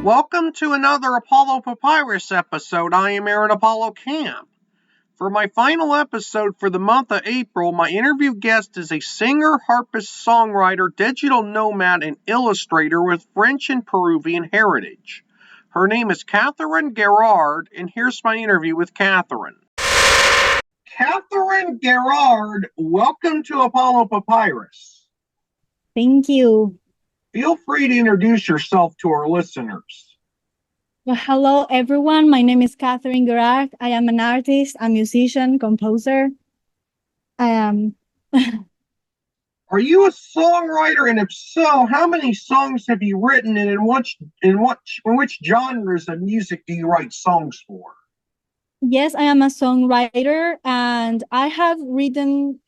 Welcome to another Apollo Papyrus episode. I am Aaron Apollo Camp. For my final episode for the month of April, my interview guest is a singer, harpist, songwriter, digital nomad, and illustrator with French and Peruvian heritage. Her name is Catherine Gairard, and here's my interview with Catherine. Catherine Gairard, welcome to Apollo Papyrus. Thank you. Feel free to introduce yourself to our listeners. Well, hello, everyone. My name is Catherine Gairard. I am an artist, a musician, composer. I am. Are you a songwriter? And if so, how many songs have you written, and in which genres of music do you write songs for? Yes, I am a songwriter, and I have written.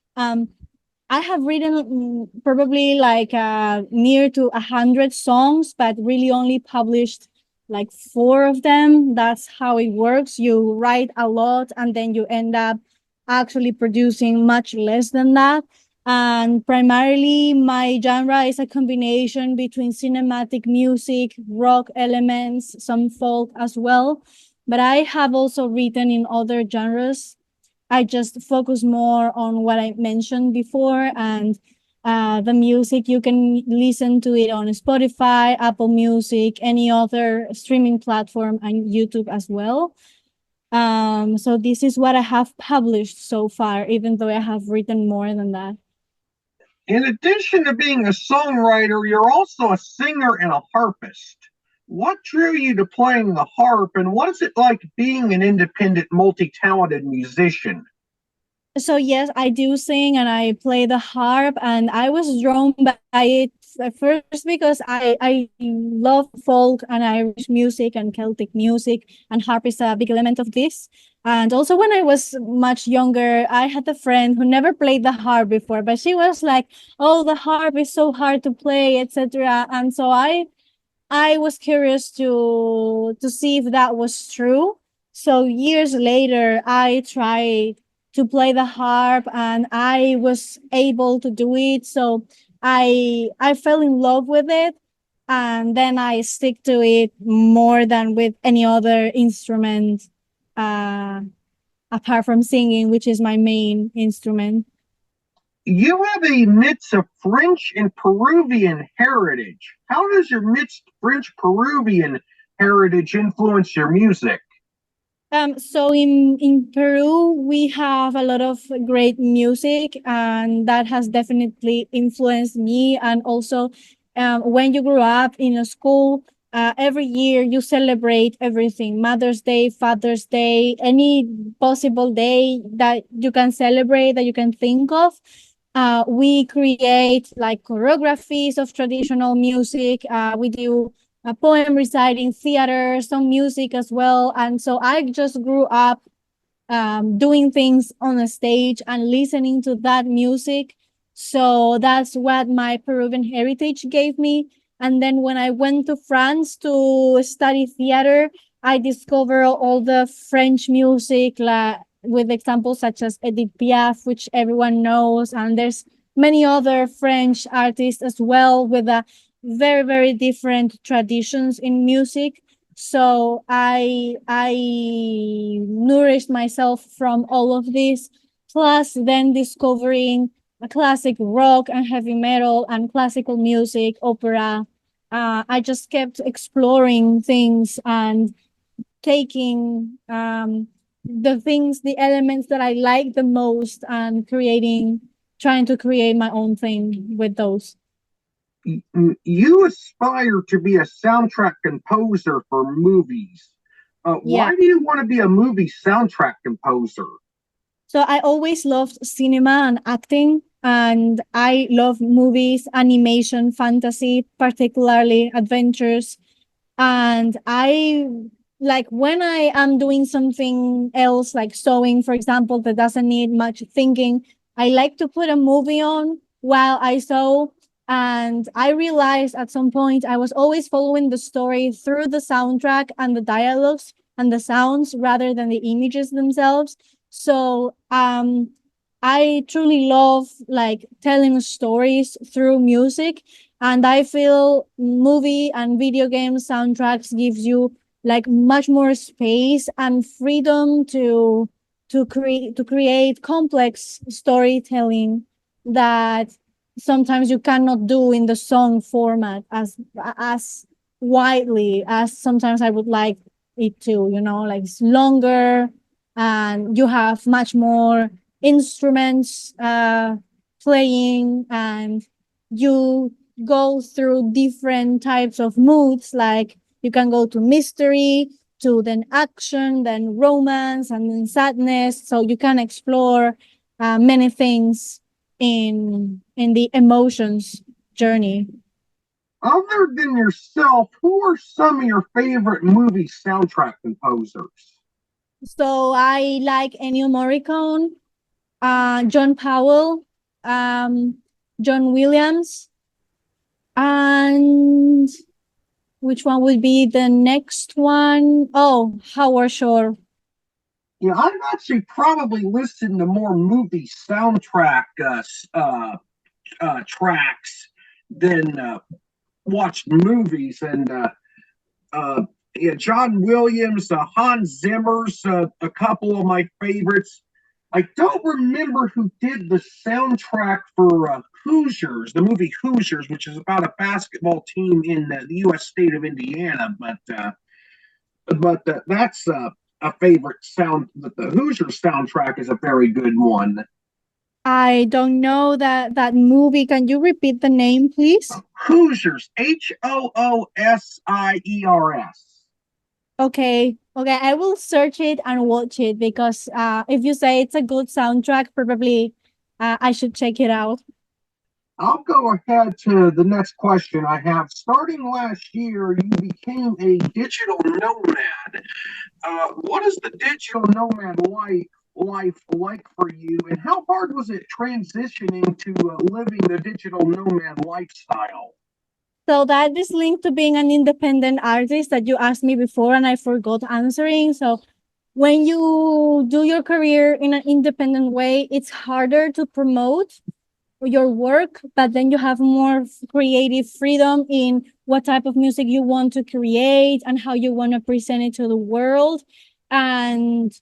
Probably like near to 100 songs, but really only published like 4 of them. That's how it works. You write a lot, and then you end up actually producing much less than that. And primarily, my genre is a combination between cinematic music, rock elements, some folk as well. But I have also written in other genres. I just focus more on what I mentioned before, and the music, you can listen to it on Spotify, Apple Music, any other streaming platform, and YouTube as well. So this is what I have published so far, even though I have written more than that. In addition to being a songwriter, you're also a singer and a harpist. What drew you to playing the harp, and what is it like being an independent, multi-talented musician? So yes, I do sing and I play the harp, and I was drawn by it first because I love folk and Irish music and Celtic music, and harp is a big element of this. And also when I was much younger, I had a friend who never played the harp before, but she was like, "Oh, the harp is so hard to play, etc." And so I was curious to see if that was true. So years later, I tried to play the harp, and I was able to do it. So I fell in love with it, and then I stick to it more than with any other instrument, uh, apart from singing, which is my main instrument. You have a mix of French and Peruvian heritage. How does your mixed French Peruvian heritage influence your music? So in Peru, we have a lot of great music, and that has definitely influenced me. And also, when you grow up in a school, every year you celebrate everything: Mother's Day, Father's Day, any possible day that you can celebrate, that you can think of. We create like choreographies of traditional music. We do a poem reciting, theater, some music as well. And so I just grew up doing things on a stage and listening to that music. So that's what my Peruvian heritage gave me. And then when I went to France to study theater, I discovered all the French music, with examples such as Edith Piaf, which everyone knows. And there's many other French artists as well with a very, very different traditions in music. So I nourished myself from all of this, plus then discovering a classic rock and heavy metal and classical music, opera. I just kept exploring things and taking the elements that I like the most, and trying to create my own thing with those. You aspire to be a soundtrack composer for movies. Yeah. Why do you want to be a movie soundtrack composer? So I always loved cinema and acting, and I love movies, animation, fantasy, particularly adventures. And I like when I am doing something else, like sewing, for example, that doesn't need much thinking, I like to put a movie on while I sew. And I realized at some point I was always following the story through the soundtrack and the dialogues and the sounds rather than the images themselves. So I truly love like telling stories through music. And I feel movie and video game soundtracks gives you like much more space and freedom to create complex storytelling that sometimes you cannot do in the song format as widely as sometimes I would like it to, like it's longer and you have much more instruments playing, and you go through different types of moods. Like you can go to mystery, to then action, then romance, and then sadness. So you can explore many things in the emotions journey. Other than yourself, who are some of your favorite movie soundtrack composers? So I like Ennio Morricone, John Powell, um, John Williams, and which one would be the next one? Oh, Howard Shore. Yeah, I've actually probably listened to more movie soundtrack tracks than watched movies. And uh, yeah, John Williams, Hans Zimmer's a couple of my favorites. I don't remember who did the soundtrack for Hoosiers, the movie Hoosiers, which is about a basketball team in the U.S. state of Indiana. But that's a favorite sound. The Hoosiers soundtrack is a very good one. I don't know that movie. Can you repeat the name, please? Hoosiers, Hoosiers. Okay. Okay, I will search it and watch it because if you say it's a good soundtrack, probably I should check it out. I'll go ahead to the next question I have. Starting last year, you became a digital nomad. What is the digital nomad life like for you, and how hard was it transitioning to living the digital nomad lifestyle? So that is linked to being an independent artist that you asked me before and I forgot answering. So when you do your career in an independent way, it's harder to promote your work, but then you have more creative freedom in what type of music you want to create and how you want to present it to the world. And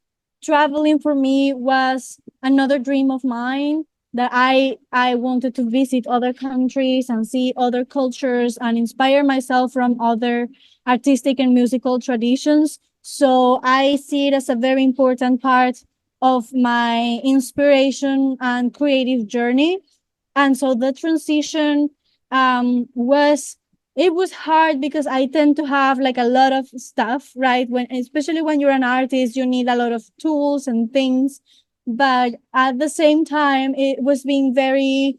traveling for me was another dream of mine, that I wanted to visit other countries and see other cultures and inspire myself from other artistic and musical traditions. So I see it as a very important part of my inspiration and creative journey. And so the transition was, it was hard because I tend to have like a lot of stuff, right? When, especially when you're an artist, you need a lot of tools and things. But at the same time, it was being very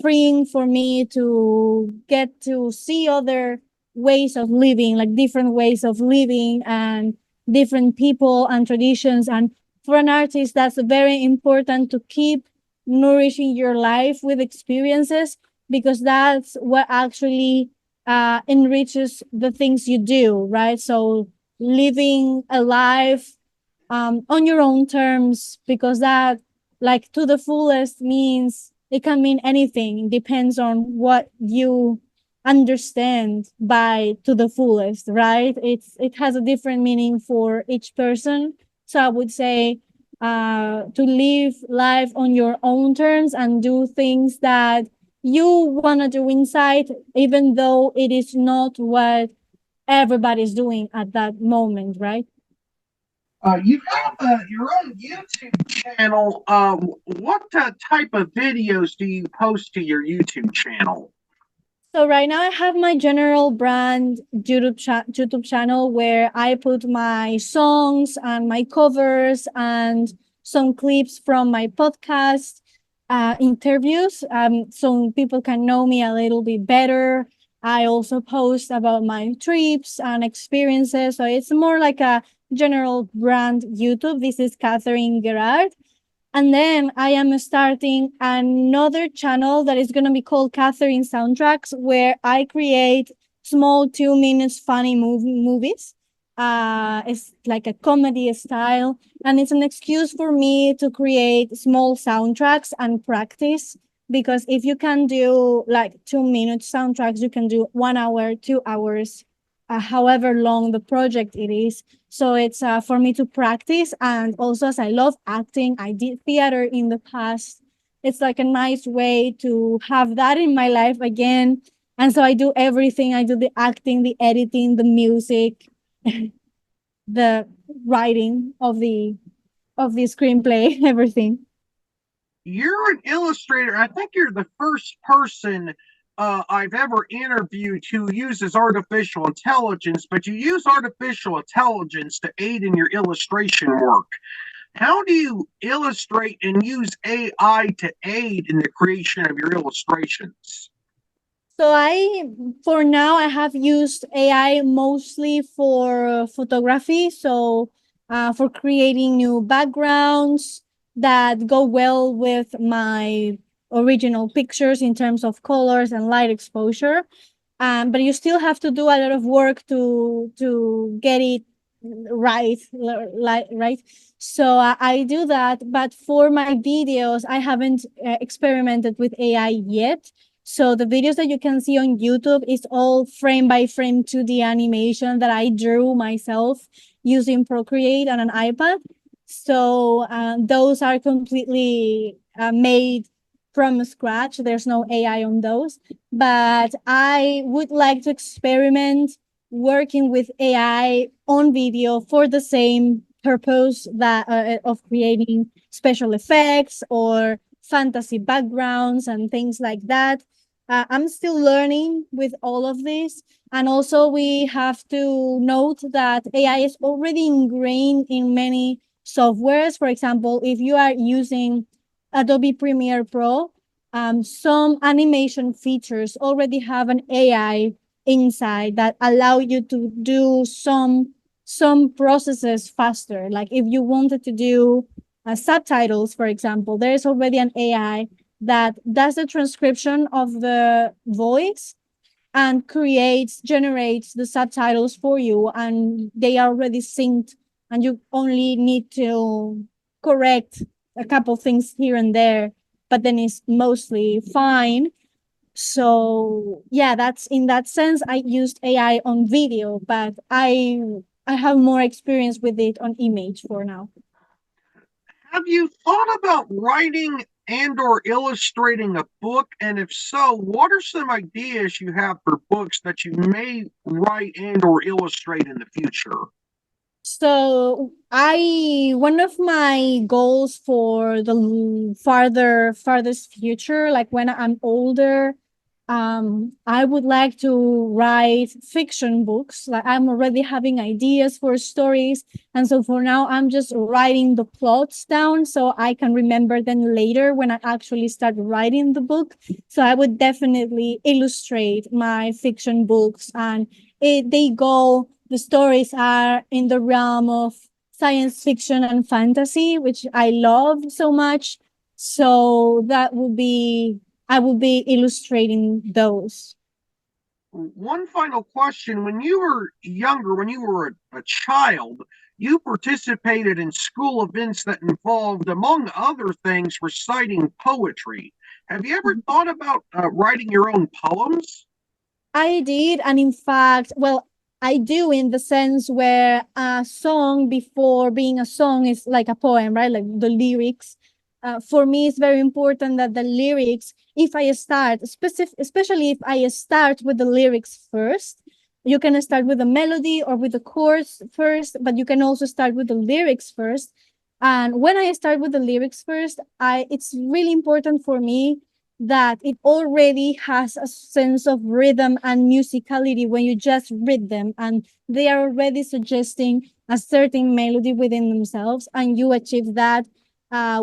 freeing for me to get to see other ways of living, like different ways of living and different people and traditions. And for an artist, that's very important to keep nourishing your life with experiences, because that's what actually enriches the things you do, right? So living a life on your own terms, because that, like, to the fullest means it can mean anything. It depends on what you understand by to the fullest, right? It has a different meaning for each person. So I would say to live life on your own terms and do things that you want to do inside, even though it is not what everybody's doing at that moment, right? You have your own YouTube channel. What type of videos do you post to your YouTube channel? So right now I have my general brand YouTube channel where I put my songs and my covers and some clips from my podcast interviews, so people can know me a little bit better. I also post about my trips and experiences. So it's more like a general brand YouTube. This is Catherine Gairard. And then I am starting another channel that is going to be called Catherine Soundtracks, where I create small 2 minutes funny movies. It's like a comedy style, and it's an excuse for me to create small soundtracks and practice. because if you can do like 2 minute soundtracks, you can do 1 hour, 2 hours, however long the project it is. So it's for me to practice. And also, as I love acting, I did theater in the past. It's like a nice way to have that in my life again. And so I do everything. I do the acting, the editing, the music, the writing of the screenplay, everything. You're an illustrator. I think you're the first person I've ever interviewed who uses artificial intelligence, but you use artificial intelligence to aid in your illustration work. How do you illustrate and use AI to aid in the creation of your illustrations? So for now, I have used AI mostly for photography. So for creating new backgrounds that go well with my original pictures in terms of colors and light exposure. But you still have to do a lot of work to get it right. So I do that, but for my videos, I haven't experimented with AI yet. So the videos that you can see on YouTube is all frame by frame 2D animation that I drew myself using Procreate on an iPad. So those are completely made from scratch. There's no AI on those, but I would like to experiment working with AI on video for the same purpose that of creating special effects or fantasy backgrounds and things like that. I'm still learning with all of this. And also, we have to note that AI is already ingrained in many softwares. For example, if you are using Adobe Premiere Pro, some animation features already have an AI inside that allow you to do some processes faster. Like if you wanted to do subtitles, for example, there is already an AI that does the transcription of the voice and generates the subtitles for you, and they are already synced, and you only need to correct a couple things here and there, but then it's mostly fine. So yeah, that's in that sense I used AI on video, but I have more experience with it on image for now. Have you thought about writing and or illustrating a book? And if so, what are some ideas you have for books that you may write and or illustrate in the future? So I one of my goals for the farthest future, like when I'm older, I would like to write fiction books. Like I'm already having ideas for stories, and so for now I'm just writing the plots down so I can remember them later when I actually start writing the book. So I would definitely illustrate my fiction books, and the stories are in the realm of science fiction and fantasy, which I love so much. So that would be I will be illustrating those. One final question. When you were younger, when you were a child, you participated in school events that involved, among other things, reciting poetry. Have you ever thought about writing your own poems? I did, and in fact, well, I do in the sense where a song before being a song is like a poem, right? Like the lyrics. For me, it's very important that the lyrics, if I start, especially if I start with the lyrics first, you can start with the melody or with the chorus first, but you can also start with the lyrics first. And when I start with the lyrics first, it's really important for me that it already has a sense of rhythm and musicality when you just read them, and they are already suggesting a certain melody within themselves, and you achieve that uh,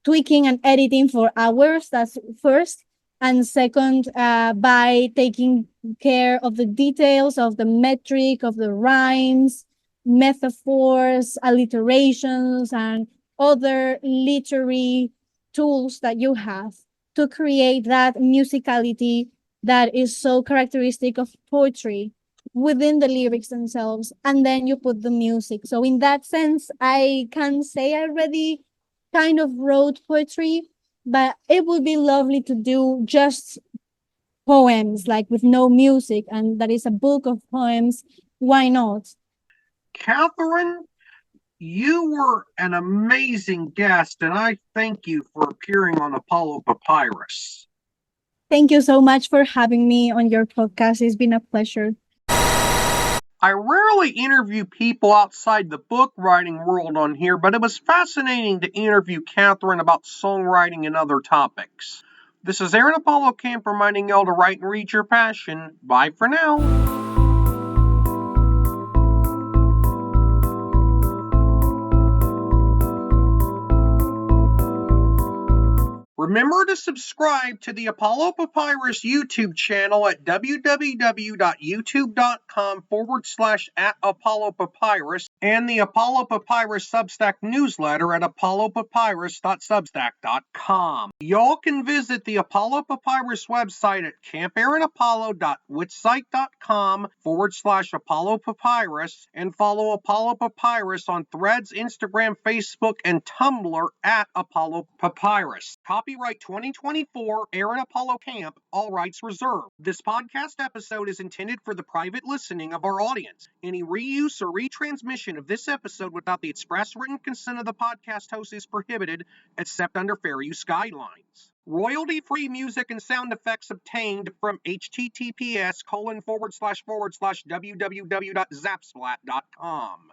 tweaking and editing for hours. That's first. And second, by taking care of the details of the metric, of the rhymes, metaphors, alliterations, and other literary tools that you have to create that musicality that is so characteristic of poetry within the lyrics themselves. And then you put the music. So, in that sense, I can say I already kind of wrote poetry, but it would be lovely to do just poems, like with no music, and that is a book of poems. Why not? Catherine, you were an amazing guest, and I thank you for appearing on Apollo Papyrus. Thank you so much for having me on your podcast. It's been a pleasure. I rarely interview people outside the book writing world on here, but it was fascinating to interview Catherine about songwriting and other topics. This is Aaron Apollo Camp reminding y'all to write and read your passion. Bye for now. Remember to subscribe to the Apollo Papyrus YouTube channel at www.youtube.com/@ApolloPapyrus and the Apollo Papyrus Substack newsletter at apollopapyrus.substack.com. Y'all can visit the Apollo Papyrus website at campaaronapollo.wixsite.com/Apollo Papyrus and follow Apollo Papyrus on Threads, Instagram, Facebook, and Tumblr at Apollo Papyrus. Copyright 2024, Aaron Apollo Camp, all rights reserved. This podcast episode is intended for the private listening of our audience. Any reuse or retransmission of this episode without the express written consent of the podcast host is prohibited, except under fair use guidelines. Royalty-free music and sound effects obtained from https://www.zapsplat.com.